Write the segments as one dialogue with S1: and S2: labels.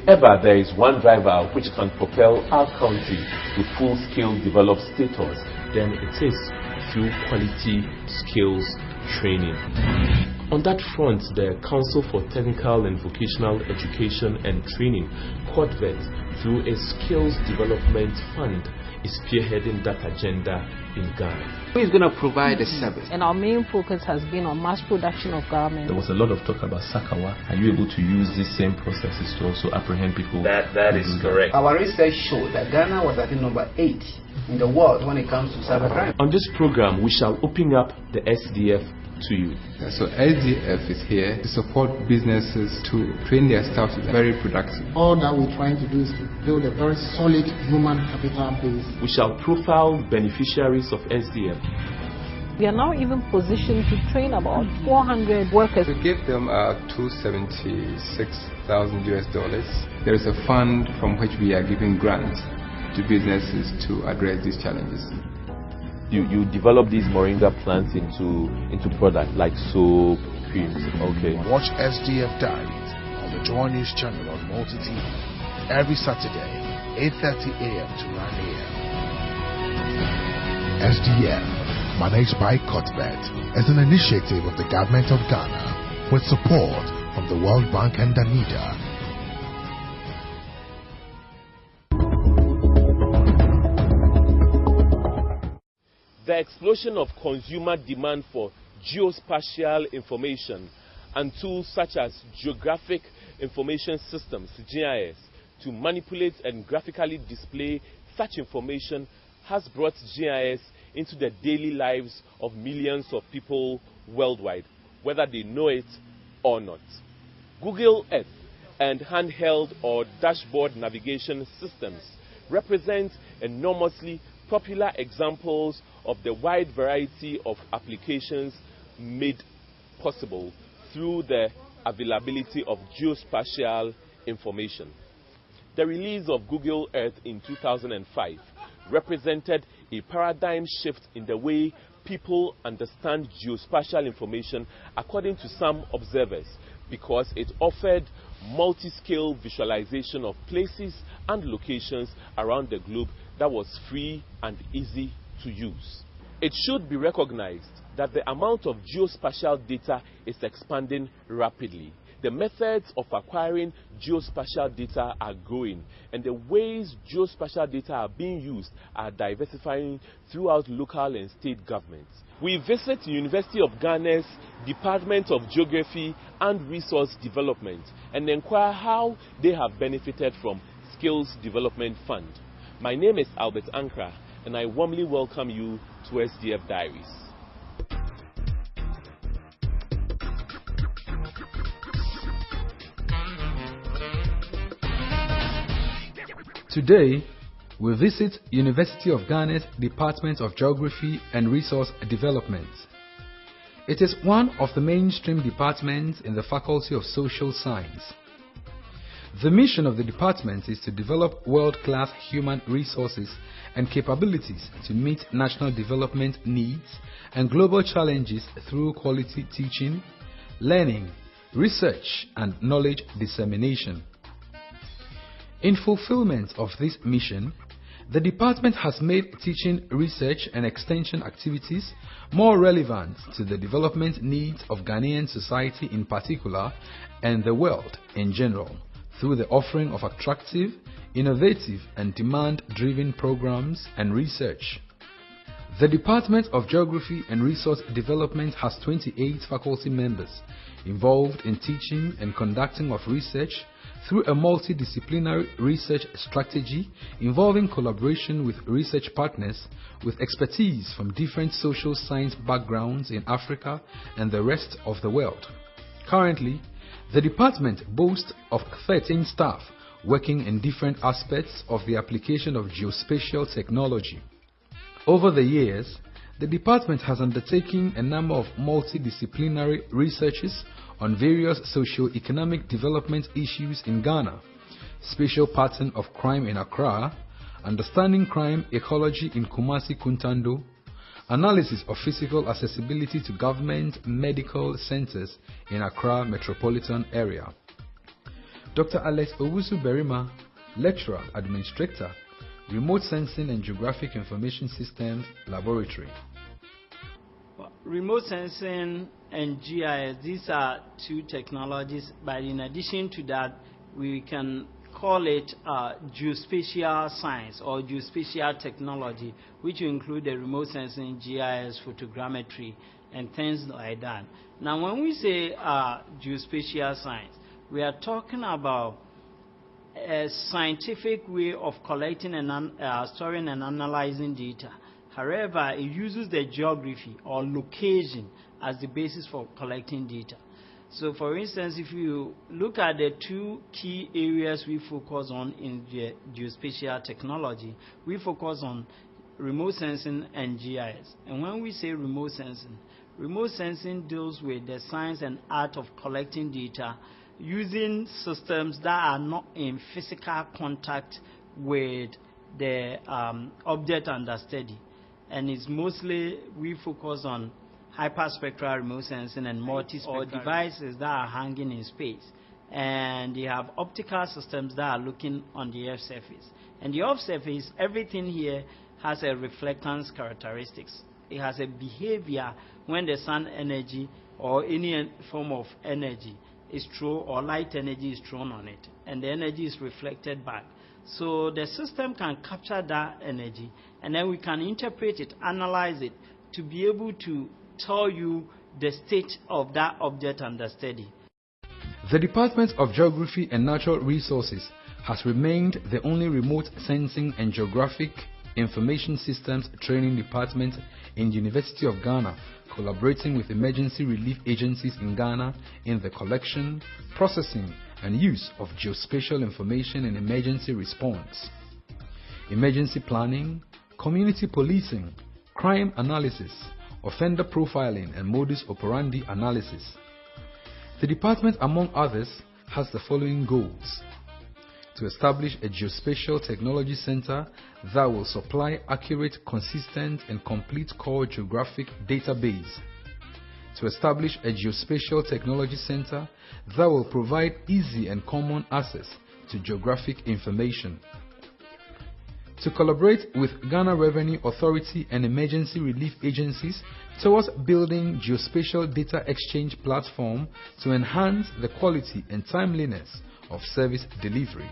S1: ever there is one driver which can propel our country to full-scale developed status, then it is through quality skills training. On that front, the Council for Technical and Vocational Education and Training, COTVET, through a Skills Development Fund, is spearheading that agenda in Ghana.
S2: Who is going to provide the service?
S3: And our main focus has been on mass production of garments.
S1: There was a lot of talk about Sakawa. Are you able to use these same processes to also apprehend people? That is correct.
S2: Our research showed that Ghana was at number 8 in the world when it comes to cybercrime.
S1: On this program, we shall open up the SDF to you.
S4: So SDF is here to support businesses to train their staff to be very productive.
S5: All that we're trying to do is to build a very solid human capital base.
S1: We shall profile beneficiaries of SDF.
S3: We are now even positioned to train about 400 workers.
S4: We give them $276,000 US. There is a fund from which we are giving grants to businesses to address these challenges.
S1: You develop these moringa plants into products like soap, creams. Okay.
S6: Watch SDF Diaries on the Joy News channel on Multi TV every Saturday, 8:30 a.m. to 9 a.m. SDF, managed by COTVET, is an initiative of the government of Ghana with support from the World Bank and Danida.
S1: The explosion of consumer demand for geospatial information and tools such as Geographic Information Systems (GIS) to manipulate and graphically display such information has brought GIS into the daily lives of millions of people worldwide, whether they know it or not. Google Earth and handheld or dashboard navigation systems represent enormously popular examples of the wide variety of applications made possible through the availability of geospatial information. The release of Google Earth in 2005 represented a paradigm shift in the way people understand geospatial information, according to some observers, because it offered multi-scale visualization of places and locations around the globe that was free and easy to use. It should be recognized that the amount of geospatial data is expanding rapidly. The methods of acquiring geospatial data are growing, and the ways geospatial data are being used are diversifying throughout local and state governments. We visit the University of Ghana's Department of Geography and Resource Development and inquire how they have benefited from Skills Development Fund. My name is Albert Ankra, and I warmly welcome you to SDF Diaries.
S7: Today, we visit University of Ghana's Department of Geography and Resource Development. It is one of the mainstream departments in the Faculty of Social Science. The mission of the department is to develop world-class human resources and capabilities to meet national development needs and global challenges through quality teaching, learning, research, and knowledge dissemination. In fulfillment of this mission, the department has made teaching, research, and extension activities more relevant to the development needs of Ghanaian society in particular and the world in general, through the offering of attractive, innovative, and demand-driven programs and research. The Department of Geography and Resource Development has 28 faculty members involved in teaching and conducting of research through a multidisciplinary research strategy involving collaboration with research partners with expertise from different social science backgrounds in Africa and the rest of the world. Currently, the department boasts of 13 staff working in different aspects of the application of geospatial technology. Over the years, the department has undertaken a number of multidisciplinary researches on various socio-economic development issues in Ghana: spatial pattern of crime in Accra, understanding crime ecology in Kumasi Kuntando, analysis of physical accessibility to government medical centers in Accra metropolitan area. Dr. Alex Owusu-Berima, Lecturer, Administrator, Remote Sensing and Geographic Information Systems Laboratory.
S8: Remote sensing and GIS, these are two technologies, but in addition to that, we can call it geospatial science or geospatial technology, which will include the remote sensing, GIS, photogrammetry, and things like that. Now, when we say geospatial science, we are talking about a scientific way of collecting and storing and analyzing data. However, it uses the geography or location as the basis for collecting data. So, for instance, if you look at the two key areas we focus on in the geospatial technology, we focus on remote sensing and GIS. And when we say remote sensing deals with the science and art of collecting data using systems that are not in physical contact with the object under study. And it's mostly, we focus on hyperspectral remote sensing and multispectral devices that are hanging in space. And they have optical systems that are looking on the Earth's surface. And the Earth's surface, everything here has a reflectance characteristics. It has a behavior when the sun energy or any form of energy is thrown, or light energy is thrown on it, and the energy is reflected back. So the system can capture that energy, and then we can interpret it, analyze it, to be able to tell you the state of that object under study.
S7: The Department of Geography and Natural Resources has remained the only remote sensing and geographic information systems training department in the University of Ghana, collaborating with emergency relief agencies in Ghana in the collection, processing, and use of geospatial information in emergency response, emergency planning, community policing, crime analysis, offender profiling, and modus operandi analysis. The department, among others, has the following goals: to establish a geospatial technology center that will supply accurate, consistent, and complete core geographic database. To establish a geospatial technology center that will provide easy and common access to geographic information. To collaborate with Ghana Revenue Authority and emergency relief agencies towards building geospatial data exchange platform to enhance the quality and timeliness of service delivery.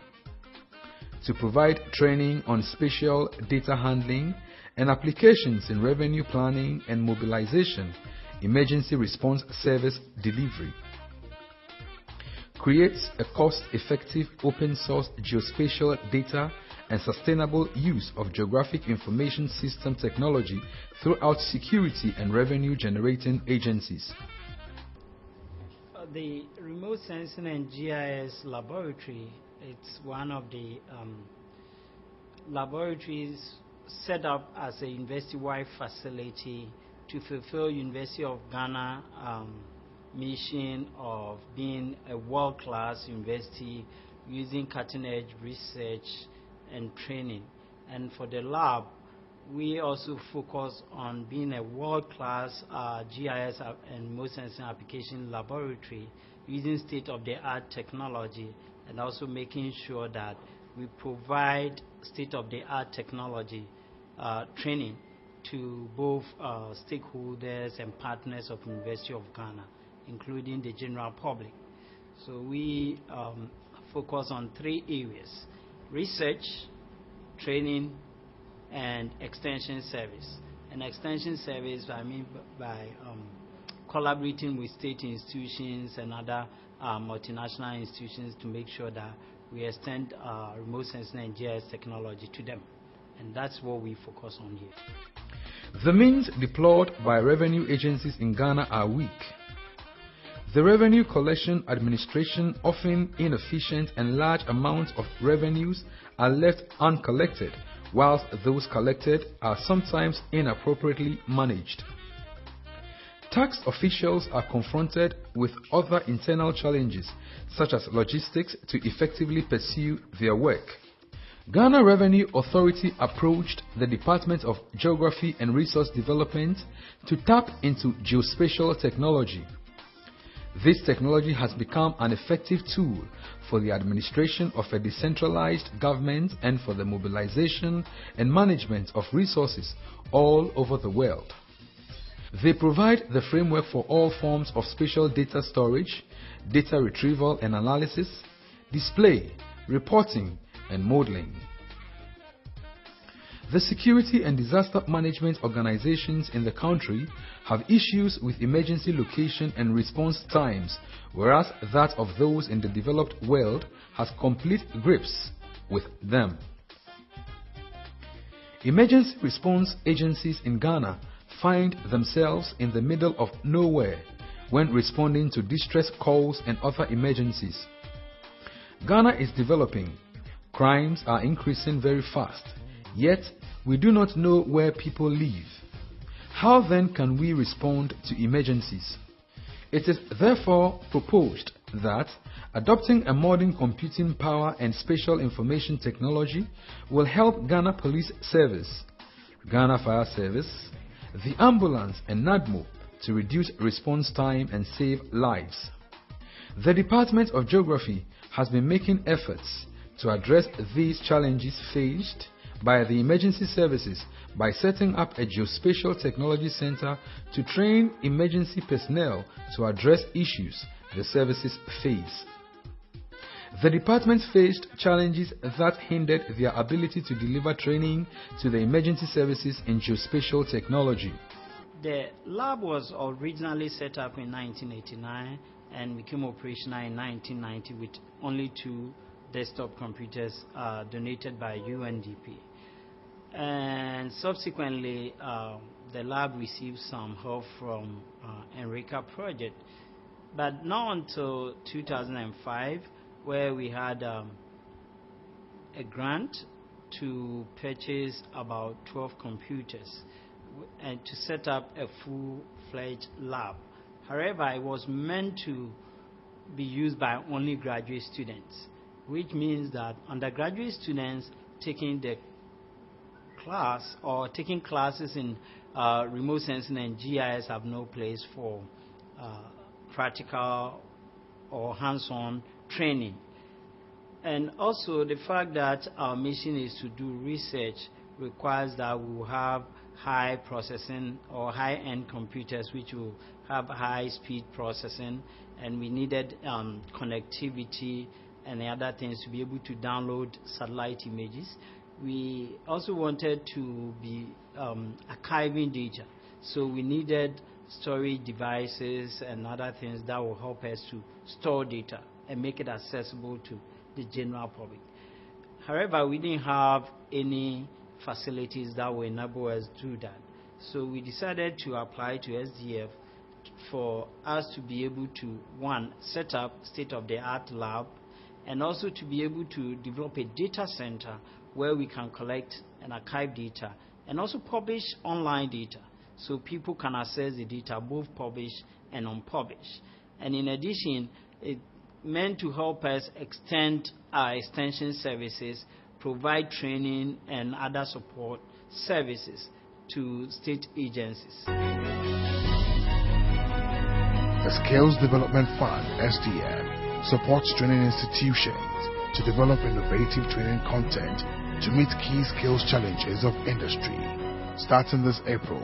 S7: To provide training on spatial data handling and applications in revenue planning and mobilization, emergency response service delivery. Creates a cost-effective open-source geospatial data and sustainable use of geographic information system technology throughout security and revenue-generating agencies.
S8: The Remote Sensing and GIS Laboratory, it's one of the laboratories set up as a university-wide facility to fulfill University of Ghana mission of being a world-class university using cutting-edge research and training. And for the lab, we also focus on being a world-class GIS and remote sensing application laboratory using state-of-the-art technology, and also making sure that we provide state-of-the-art technology training to both stakeholders and partners of University of Ghana, including the general public. So we focus on 3 areas: research, training, and extension service. And extension service, I mean by collaborating with state institutions and other multinational institutions to make sure that we extend remote sensing and GIS technology to them. And that's what we focus on here.
S7: The means deployed by revenue agencies in Ghana are weak. The revenue collection administration often inefficient, and large amounts of revenues are left uncollected, whilst those collected are sometimes inappropriately managed. Tax officials are confronted with other internal challenges, such as logistics, to effectively pursue their work. Ghana Revenue Authority approached the Department of Geography and Resource Development to tap into geospatial technology. This technology has become an effective tool for the administration of a decentralized government and for the mobilization and management of resources all over the world. They provide the framework for all forms of spatial data storage, data retrieval and analysis, display, reporting, and modeling. The security and disaster management organizations in the country have issues with emergency location and response times, whereas that of those in the developed world has complete grips with them. Emergency response agencies in Ghana find themselves in the middle of nowhere when responding to distress calls and other emergencies. Ghana is developing. Crimes are increasing very fast, yet we do not know where people live. How then can we respond to emergencies? It is therefore proposed that adopting a modern computing power and spatial information technology will help Ghana Police Service, Ghana Fire Service, the ambulance and NADMO to reduce response time and save lives. The Department of Geography has been making efforts to address these challenges faced by the emergency services by setting up a Geospatial Technology Center to train emergency personnel to address issues the services face. The department faced challenges that hindered their ability to deliver training to the emergency services in geospatial technology.
S8: The lab was originally set up in 1989 and became operational in 1990 with only 2 desktop computers donated by UNDP. And subsequently, the lab received some help from Enrica project, but not until 2005, where we had a grant to purchase about 12 computers and to set up a full-fledged lab. However, it was meant to be used by only graduate students, which means that undergraduate students taking the class or taking classes in remote sensing and GIS have no place for practical or hands-on training. And also the fact that our mission is to do research requires that we will have high processing or high-end computers which will have high-speed processing, and we needed connectivity and the other things to be able to download satellite images. We also wanted to be archiving data, so we needed storage devices and other things that will help us to store data and make it accessible to the general public. However, we didn't have any facilities that will enable us to do that, so we decided to apply to SDF for us to be able to, one, set up state-of-the-art lab, and also to be able to develop a data center where we can collect and archive data and also publish online data so people can access the data, both published and unpublished. And in addition, it meant to help us extend our extension services, provide training and other support services to state agencies.
S6: The Skills Development Fund, SDF, supports training institutions to develop innovative training content to meet key skills challenges of industry. Starting this April,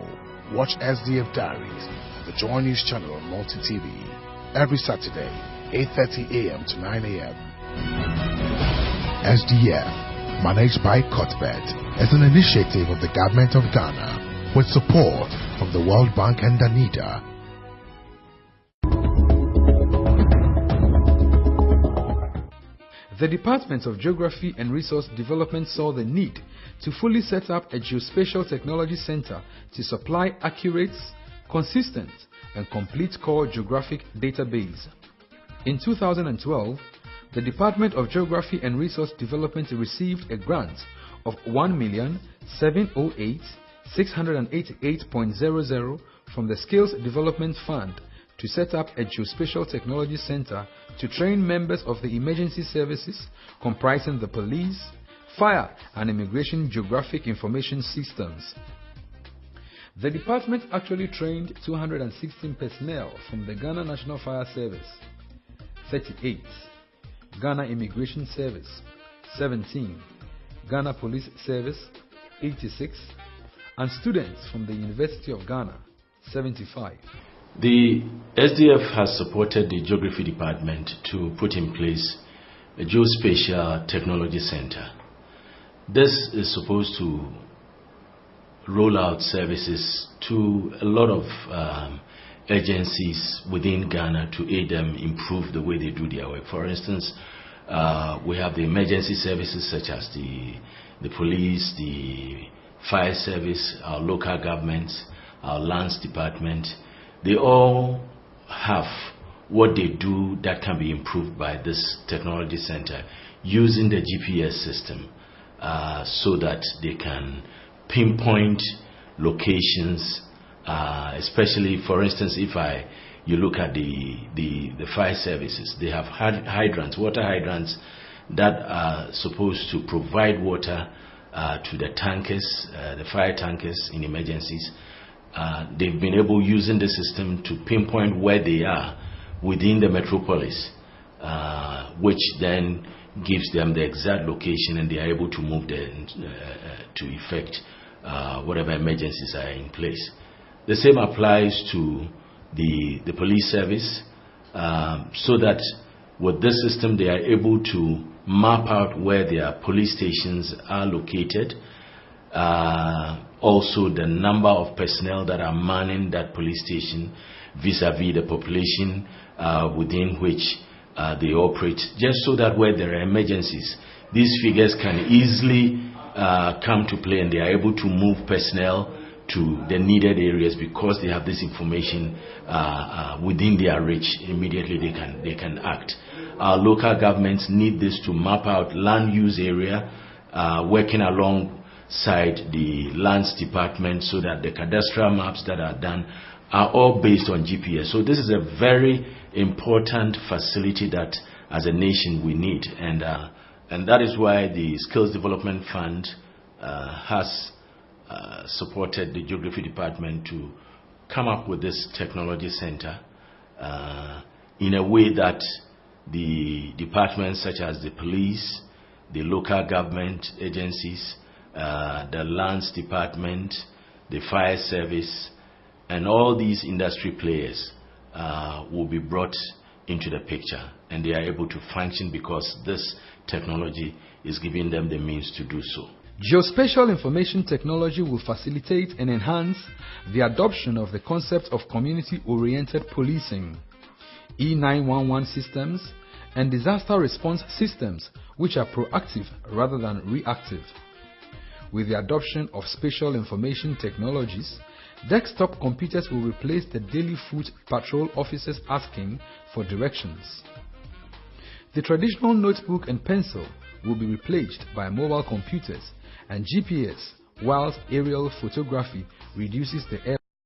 S6: watch SDF Diaries on the Joy News channel on Multi TV every Saturday, 8:30 a.m. to 9 a.m. SDF, managed by Cuthbert, is an initiative of the Government of Ghana with support from the World Bank and Danida.
S7: The Department of Geography and Resource Development saw the need to fully set up a Geospatial Technology Center to supply accurate, consistent, and complete core geographic database. In 2012, the Department of Geography and Resource Development received a grant of 1,708,688.00 from the Skills Development Fund to set up a Geospatial Technology Center to train members of the emergency services comprising the police, fire, and immigration geographic information systems. The department actually trained 216 personnel from the Ghana National Fire Service, 38, Ghana Immigration Service, 17, Ghana Police Service, 86, and students from the University of Ghana, 75.
S9: The SDF has supported the Geography Department to put in place a Geospatial Technology Center. This is supposed to roll out services to a lot of agencies within Ghana to aid them improve the way they do their work. For instance, we have the emergency services such as the police, the fire service, our local governments, our lands department. They all have what they do that can be improved by this technology center using the GPS system so that they can pinpoint locations, especially, for instance, if you look at the fire services, they have hydrants, water hydrants that are supposed to provide water to the tankers, the fire tankers in emergencies. They've been able, using the system, to pinpoint where they are within the metropolis, which then gives them the exact location, and they are able to move there to effect whatever emergencies are in place. The same applies to the police service, so that with this system they are able to map out where their police stations are located, also the number of personnel that are manning that police station vis-a-vis the population within which they operate, just so that where there are emergencies, these figures can easily come to play, and they are able to move personnel to the needed areas because they have this information within their reach. Immediately they can act. Our local governments need this to map out land use area, working alongside the lands department, so that the cadastral maps that are done are all based on GPS. So this is a very important facility that as a nation we need, and that is why the Skills Development Fund has supported the Geography Department to come up with this technology center in a way that the departments such as the police, the local government agencies, the lands department, the fire service, and all these industry players will be brought into the picture, and they are able to function because this technology is giving them the means to do so.
S7: Geospatial information technology will facilitate and enhance the adoption of the concept of community-oriented policing, E911 systems, and disaster response systems, which are proactive rather than reactive. With the adoption of spatial information technologies, desktop computers will replace the daily foot patrol officers asking for directions. The traditional notebook and pencil will be replaced by mobile computers and GPS, whilst aerial photography reduces the air